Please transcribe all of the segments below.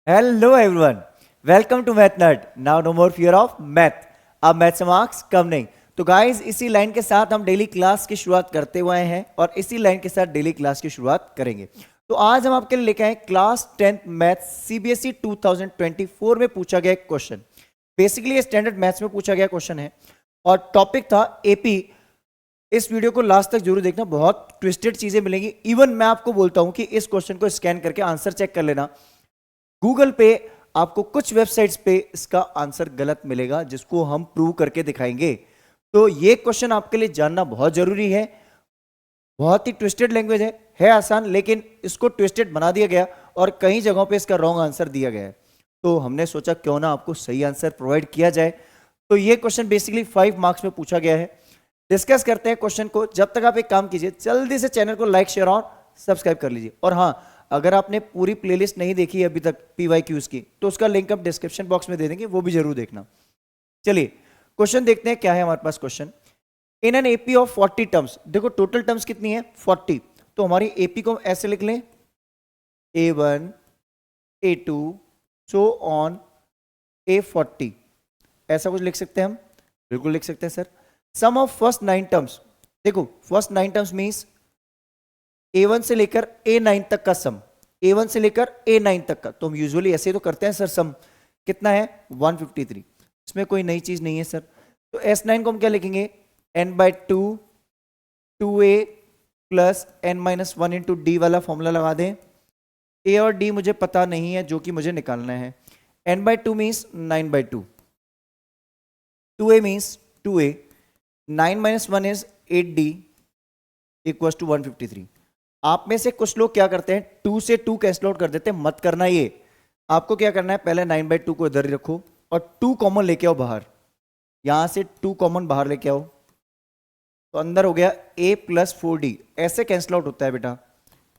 Hello everyone, welcome to Math Nerd. Now no more fear of math. अब math से marks कम नहीं. तो गाइस इसी लाइन के साथ हम डेली क्लास की शुरुआत करते हुए हैं और इसी लाइन के साथ डेली क्लास की शुरुआत करेंगे. तो आज हम आपके लिए लेके आए क्लास 10th मैथ सीबीएसई 2024 में पूछा गया एक क्वेश्चन. बेसिकली ये स्टैंडर्ड मैथ्स में पूछा गया क्वेश्चन है और टॉपिक था एपी. इस वीडियो को लास्ट तक जरूर देखना, बहुत ट्विस्टेड चीजें मिलेंगी. इवन मैं आपको बोलता हूं कि इस क्वेश्चन को स्कैन करके आंसर चेक कर लेना. गूगल पे आपको कुछ वेबसाइट्स पे इसका आंसर गलत मिलेगा जिसको हम प्रूव करके दिखाएंगे. तो ये क्वेश्चन आपके लिए जानना बहुत जरूरी है. बहुत ही ट्विस्टेड लैंग्वेज है आसान, लेकिन इसको ट्विस्टेड बना दिया गया और कई जगहों पे इसका रॉन्ग आंसर दिया गया है. तो हमने सोचा क्यों ना आपको सही आंसर प्रोवाइड किया जाए. तो ये क्वेश्चन बेसिकली 5 मार्क्स में पूछा गया है. डिस्कस करते हैं क्वेश्चन को. जब तक आप एक काम कीजिए, जल्दी से चैनल को लाइक शेयर और सब्सक्राइब कर लीजिए. और हाँ, अगर आपने पूरी प्लेलिस्ट नहीं देखी अभी तक पीवाईक्यूज की, तो उसका लिंक आप डिस्क्रिप्शन बॉक्स में दे देंगे, वो भी जरूर देखना. चलिए क्वेश्चन देखते हैं क्या है हमारे पास. Question in an AP of 40 terms. देखो टोटल टर्म्स कितनी है 40. तो हमारी एपी को ऐसे लिख लें A1 A2 so on A40. ऐसा कुछ लिख सकते हैं हम, बिल्कुल लिख सकते हैं sir. Sum of first 9 terms. देखो फर्स्ट 9 टर्म्स मीन्स A1 से लेकर A9 तक का सम, A1 से लेकर A9 तक का. तो हम यूजुअली ऐसे तो करते हैं सर. सम कितना है 153. इसमें कोई नई चीज नहीं है सर. तो S9 को हम क्या लिखेंगे n/2 2a plus n-1 into D वाला फॉर्मूला लगा दें. A और D मुझे पता नहीं है जो कि मुझे निकालना है. n/2 means 9/2, 2a means 2a, 9 - 1 is 8d equals to 153. आप में से कुछ लोग क्या करते हैं 2 से 2 कैंसिल आउट कर देते हैं. मत करना. ये आपको क्या करना है, पहले 9/2 को इधर ही रखो और 2 कॉमन लेके आओ बाहर. यहां से 2 कॉमन बाहर लेके आओ तो अंदर हो गया a प्लस 4d. ऐसे कैंसिल आउट होता है बेटा,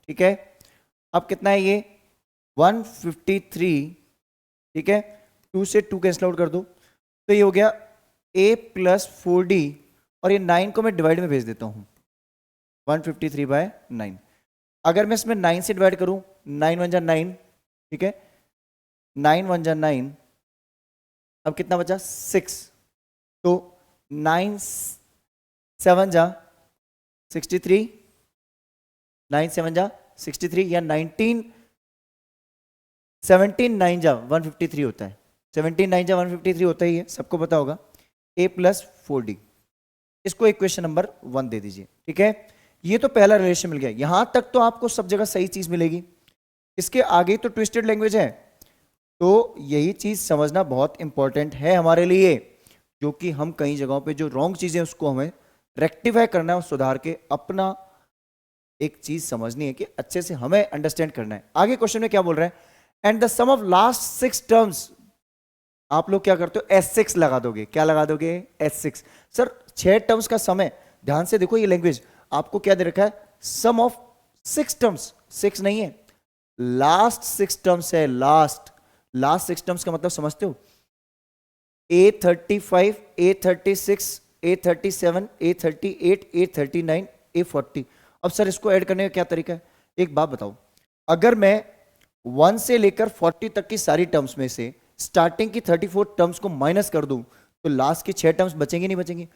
ठीक है. अब कितना है ये 153, ठीक है. 2 से 2 कैंसिल आउट कर दो तो ये हो गया a प्लस 4d और ये 9 को मैं डिवाइड में भेज देता हूं 153/9. अगर मैं इसमें 9 से डिवाइड करूं 9 1 जा 9, ठीक है. 9 1 जा 9. अब कितना बचा 6. तो 9 7 जा 63, 9 7 जा 63 या 19 17 9 जा 153 होता है. 17 9 जा 153 होता ही है, सबको पता होगा. a plus 4d. इसको इक्वेशन नंबर 1 दे दीजिए, ठीक है. ये तो पहला रिलेशन मिल गया. यहां तक तो आपको सब जगह सही चीज मिलेगी. इसके आगे तो ट्विस्टेड लैंग्वेज है. तो यही चीज समझना बहुत इंपॉर्टेंट है हमारे लिए, जो कि हम कई जगहों पे जो रॉन्ग चीजें उसको हमें रेक्टिफाई करना है और सुधार के अपना एक चीज समझनी है कि अच्छे से हमें अंडरस्टैंड करना है. आगे क्वेश्चन में क्या बोल रहे हैं, and the sum of last 6 terms. आप लोग क्या करते हो S6 लगा दोगे. क्या लगा दोगे S6. सर 6 टर्म्स का सम है. ध्यान से देखो ये लैंग्वेज आपको क्या दे रखा है, सम ऑफ 6 टर्म्स. 6 नहीं है, लास्ट 6 टर्म्स है. लास्ट 6 टर्म्स का मतलब समझते हो, A35 A36 A37 A38 A39 A40. अब सर इसको ऐड करने का क्या तरीका है, एक बात बताओ. अगर मैं 1 से लेकर 40 तक की सारी टर्म्स में से स्टार्टिंग की 34 टर्म्स को माइनस कर दूं तो लास्ट की 6 टर्म्स बचेंगी नहीं बचेंगी.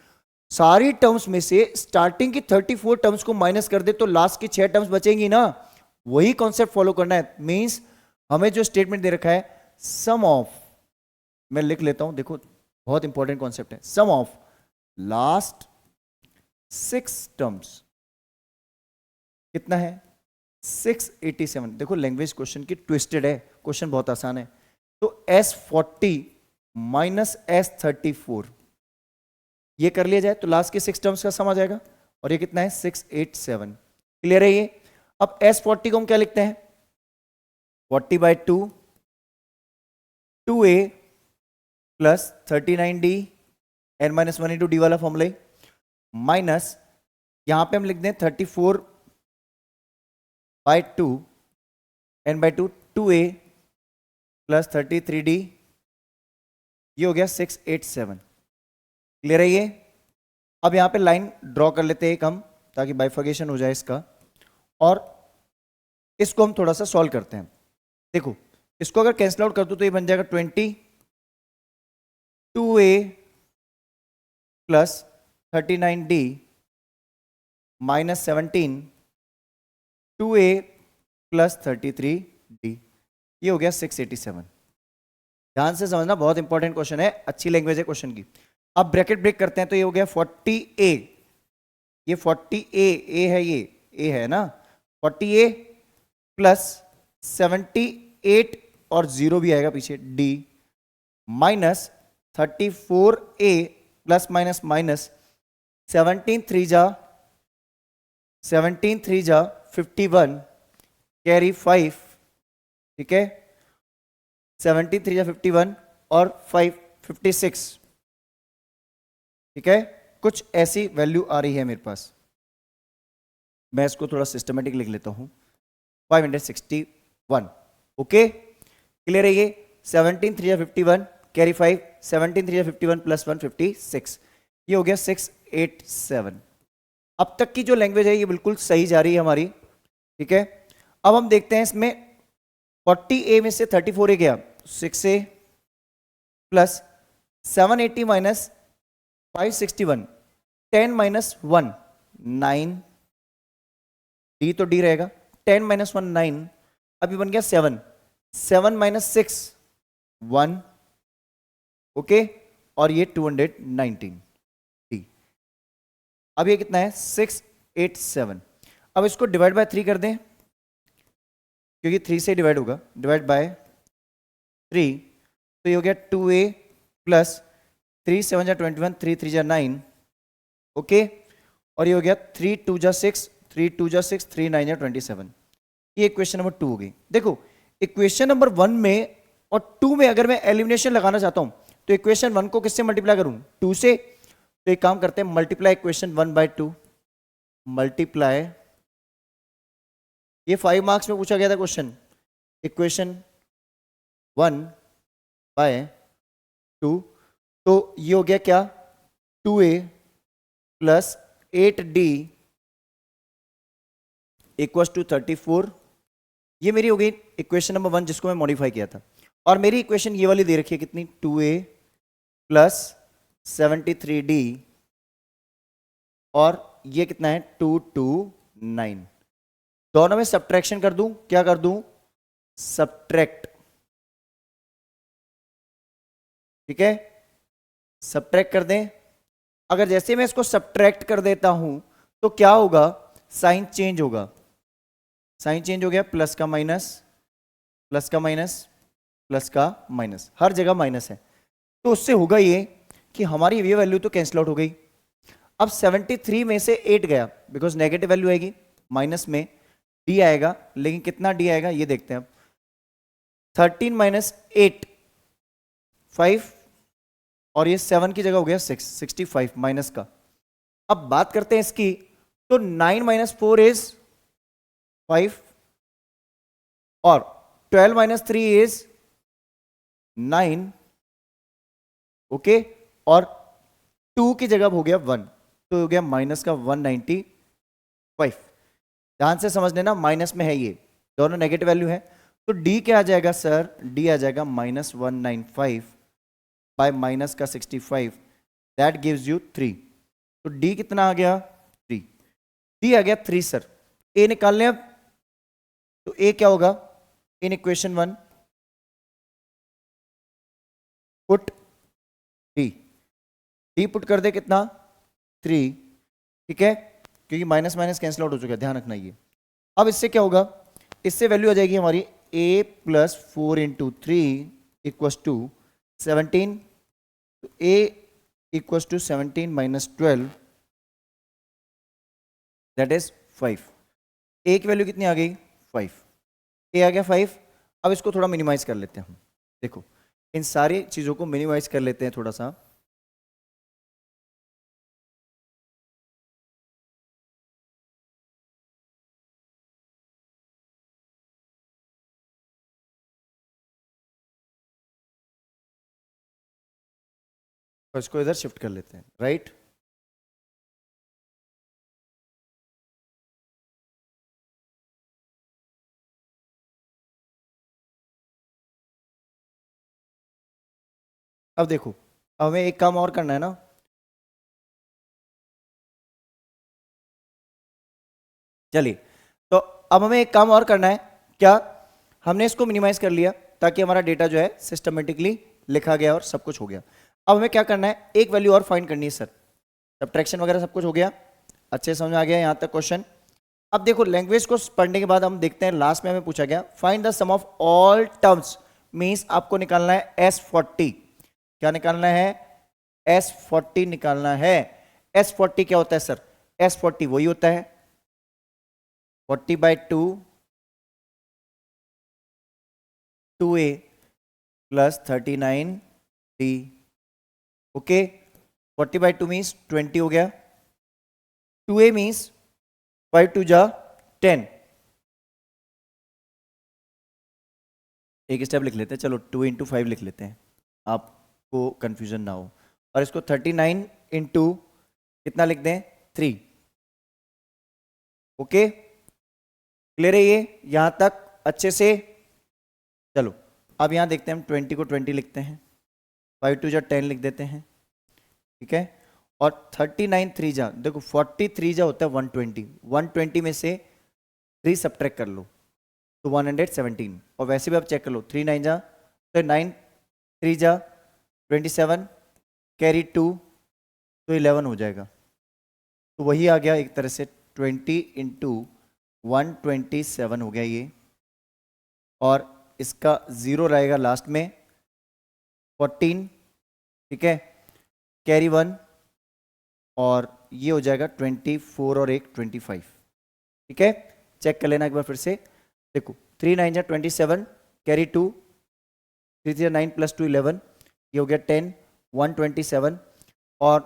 सारी टर्म्स में से स्टार्टिंग की 34 टर्म्स को माइनस कर दे तो लास्ट की 6 टर्म्स बचेंगी ना. वही कॉन्सेप्ट फॉलो करना है. मींस हमें जो स्टेटमेंट दे रखा है सम ऑफ, मैं लिख लेता हूं, देखो बहुत इंपॉर्टेंट कॉन्सेप्ट है. सम ऑफ लास्ट 6 टर्म्स कितना है 687. देखो लैंग्वेज क्वेश्चन की ट्विस्टेड है, क्वेश्चन बहुत आसान है. तो S40 माइनस S34 ये कर लिया जाए तो लास्ट के 6 टर्म्स का सम आ जाएगा और ये कितना है 687. क्लियर है ये. अब S40 को हम क्या लिखते हैं 40/2 2a plus 39d n-1 into D वाला फॉर्मूला माइनस यहां पे हम लिख दें 34/2 n/2 2a प्लस 33d. ये हो गया 687. क्लियर है ये. अब यहां पे लाइन ड्रॉ कर लेते हैं एक हम, ताकि बाइफर्केशन हो जाए इसका, और इसको हम थोड़ा सा सॉल्व करते हैं. देखो इसको अगर कैंसिल आउट कर दूं तो ये बन जाएगा 2a plus 39d minus 17 2a plus 33d, ये हो गया 687। ध्यान से समझना, बहुत इंपॉर्टेंट क्वेश्चन है, अच्छी लैंग्वेज है क्वेश्चन की। अब ब्रैकेट ब्रेक करते हैं तो ये हो गया 40a, ये 40a, a है, ये a है ना, 40a प्लस 78 और 0 भी आएगा पीछे d minus 34a plus minus minus 17 3 जा 51 कैरी 5, ठीक है, 17 3 जा 51 और 5 56, ठीक है, कुछ ऐसी वैल्यू आ रही है मेरे पास। मैं इसको थोड़ा सिस्टमेटिक लिख लेता हूं, 561। ओके, क्लियर है ये? 17 3 जा 51 कैरी 5, 17 3 जा 51 प्लस 1 56, ये हो गया 687। अब तक की जो लैंग्वेज है ये बिल्कुल सही जा रही है हमारी, ठीक है। अब हम देखते हैं इसमें 40a में से 34a गया, 6a plus 780 minus 561, 10 minus 1 9, D तो डी रहेगा, 10 माइनस 1 9, अभी बन गया 7, 7 माइनस 6 1, ओके, और ये 219 डी। अब ये कितना है 687। अब इसको डिवाइड बाय 3 कर दें, क्योंकि 3 से डिवाइड होगा, डिवाइड बाय 3, तो ये हो गया 2a प्लस 3 7 जा 21, 3 3 जा 9, ओके, और ये हो गया 3 2 जा 6, 3 2 जा 6, 3 9 जा 27। ये इक्वेशन नंबर 2 हो गई। देखो इक्वेशन नंबर 1 में और 2 में अगर मैं एलिमिनेशन लगाना चाहता हूं तो इक्वेशन 1 को किससे मल्टीप्लाई करूं? 2 से। तो एक काम करते हैं, मल्टीप्लाई इक्वेशन 1 बाय 2, मल्टीप्लाई, ये 5 मार्क्स में पूछा गया था क्वेश्चन, इक्वेशन 1 बाय 2, तो ये हो गया क्या 2a plus 8d equals to 34। ये मेरी हो गई इक्वेशन नंबर 1 जिसको मैं मॉडिफाई किया था। और मेरी इक्वेशन ये वाली दे रखी है कितनी, 2a प्लस 73d और ये कितना है 229। दोनों में सब्ट्रैक्शन कर दूं, क्या कर दूं, सब्ट्रैक्ट, ठीक है, सब्ट्रैक्ट कर दें। अगर जैसे मैं इसको सब्ट्रैक्ट कर देता हूं तो क्या होगा, साइन चेंज होगा, साइन चेंज हो गया, प्लस का माइनस, प्लस का माइनस, प्लस का माइनस, हर जगह माइनस है। तो उससे होगा ये कि हमारी ये वैल्यू तो कैंसिल आउट हो गई। अब 73 में से 8 गया, बिकॉज नेगेटिव वैल्यू आएगी, माइनस में डी आएगा, लेकिन कितना डी आएगा ये देखते हैं अब। 13 माइनस 8 5, और ये 7 की जगह हो गया 6, 65 माइनस का। अब बात करते हैं इसकी, तो 9 माइनस 4 इज 5 और 12 माइनस 3 इज 9, ओके, और 2 की जगह हो गया 1, तो हो गया माइनस का 195। ध्यान से समझ लेना, माइनस में है ये, दोनों नेगेटिव वैल्यू है। तो डी क्या आ जाएगा सर, डी आ जाएगा माइनस 195 बाय माइनस का 65, दैट गिव्स यू 3। तो डी कितना आ गया 3, डी आ गया 3 सर। ए निकाल लें अब, तो ए क्या होगा, in equation 1 put D, D put कर दे कितना 3, ठीक है, क्योंकि माइनस माइनस कैंसिल आउट हो चुका है, ध्यान रखना ये। अब इससे क्या होगा, इससे वैल्यू आ जाएगी हमारी a plus 4 into 3 equals to 17, तो a equals to 17 minus 12 that is 5। a की वैल्यू कितनी आ गई 5, a आ गया 5। अब इसको थोड़ा मिनिमाइज कर लेते हैं हम, देखो इन सारी चीजों को मिनिमाइज कर लेते हैं थोड़ा सा। तो इसको इधर शिफ्ट कर लेते हैं, राइट। अब देखो, अब हमें एक काम और करना है ना, चलिए। तो अब हमें एक काम और करना है, क्या? हमने इसको मिनिमाइज कर लिया ताकि हमारा डेटा जो है सिस्टमेटिकली लिखा गया और सब कुछ हो गया। अब हमें क्या करना है, एक वैल्यू और फाइंड करनी है सर। सब्ट्रैक्शन वगैरह सब कुछ हो गया, अच्छे समझ में आ गया यहाँ तक क्वेश्चन। अब देखो, लैंग्वेज को पढ़ने के बाद हम देखते हैं, लास्ट में हमें पूछा गया find the sum of all terms, means आपको निकालना है S40। क्या निकालना है? S40 निकालना है। S40 क्या होता है सर? S40 वही होता है 40/2 2a plus 39d। Okay, 40/2 means 20 हो गया, 2a मीन्स 5 2 जा 10। एक स्टेप लिख लेते हैं, चलो 2 × 5 लिख लेते हैं, आपको कंफ्यूजन ना हो। और इसको 39 × कितना लिख दें? 3। ओके, क्लियर है ये यहां तक अच्छे से? चलो अब यहां देखते हैं, हम 20 को 20 लिखते हैं, 5 2 जा 10 लिख देते हैं, ठीक है। और 39 3 जा, देखो 43 जा होता है 120, 120 में से 3 सब्ट्रैक्ट कर लो तो 117। और वैसे भी आप चेक कर लो, 3 9 जा तो 9 3 जा 27, कैरी 2 तो 11 हो जाएगा। तो वही आ गया एक तरह से 20 × 127 हो गया ये। और इसका 0 रहेगा लास्ट में 14, ठीक है, कैरी 1, और ये हो जाएगा 24 और एक 25, ठीक है। चेक कर लेना एक बार फिर से, देखो 3 9 जा 27, कैरी 2, 3 3 9 + 2 11, ये हो गया 10 127, और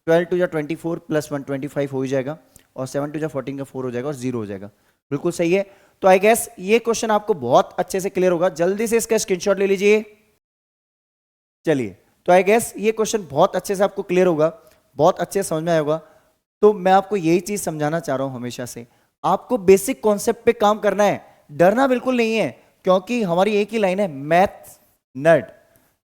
12 2 जा 24 + 1 25 हो ही जाएगा, और 7 2 जा 14 का 4 हो जाएगा, और 0 हो जाएगा। बिल्कुल सही है। तो आई गेस ये क्वेश्चन आपको बहुत अच्छे से क्लियर होगा, जल्दी से इसका स्क्रीनशॉट ले लीजिए। चलिए, तो आई गेस ये क्वेश्चन बहुत अच्छे से आपको क्लियर होगा, बहुत अच्छे से समझ में आएगा। तो मैं आपको यही चीज समझाना चाह रहा हूं हमेशा से, आपको बेसिक कॉन्सेप्ट पे काम करना है, डरना बिल्कुल नहीं है, क्योंकि हमारी एक ही लाइन है, math nerd,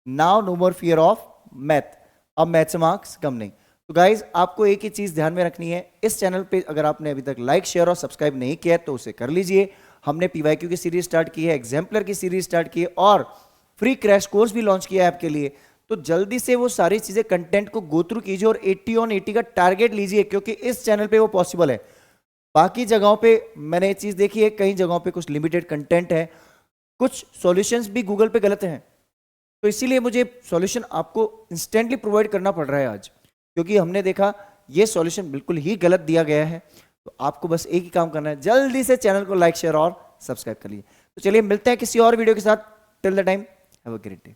now no more fear of math. अब मैथ से मार्क्स कम नहीं। तो गाइज आपको एक ही चीज ध्यान में रखनी है, इस चैनल पे अगर आपने अभी तक लाइक शेयर और सब्सक्राइब नहीं किया है तो उसे कर लीजिए। हमने PYQ की सीरीज स्टार्ट की है, एग्जाम्पलर की सीरीज स्टार्ट की है, और फ्री क्रैश कोर्स भी लॉन्च किया है आपके लिए। तो जल्दी से वो सारी चीजें कंटेंट को गो थ्रू कीजिए और 80 ऑन 80 का टारगेट लीजिए, क्योंकि इस चैनल पे वो पॉसिबल है। बाकी जगहों पे मैंने ये चीज देखी है, कई जगहों पे कुछ लिमिटेड कंटेंट है, कुछ सॉल्यूशंस भी गूगल पे गलत हैं, तो इसीलिए मुझे सॉल्यूशन आपको इंस्टेंटली प्रोवाइड करना पड़ रहा है आज, क्योंकि हमने देखा ये सॉल्यूशन बिल्कुल ही गलत दिया गया है। तो आपको बस एक ही काम करना है, जल्दी से चैनल को लाइक शेयर और सब्सक्राइब कर लीजिए। तो चलिए मिलते हैं किसी और वीडियो के साथ, till the time have a great day.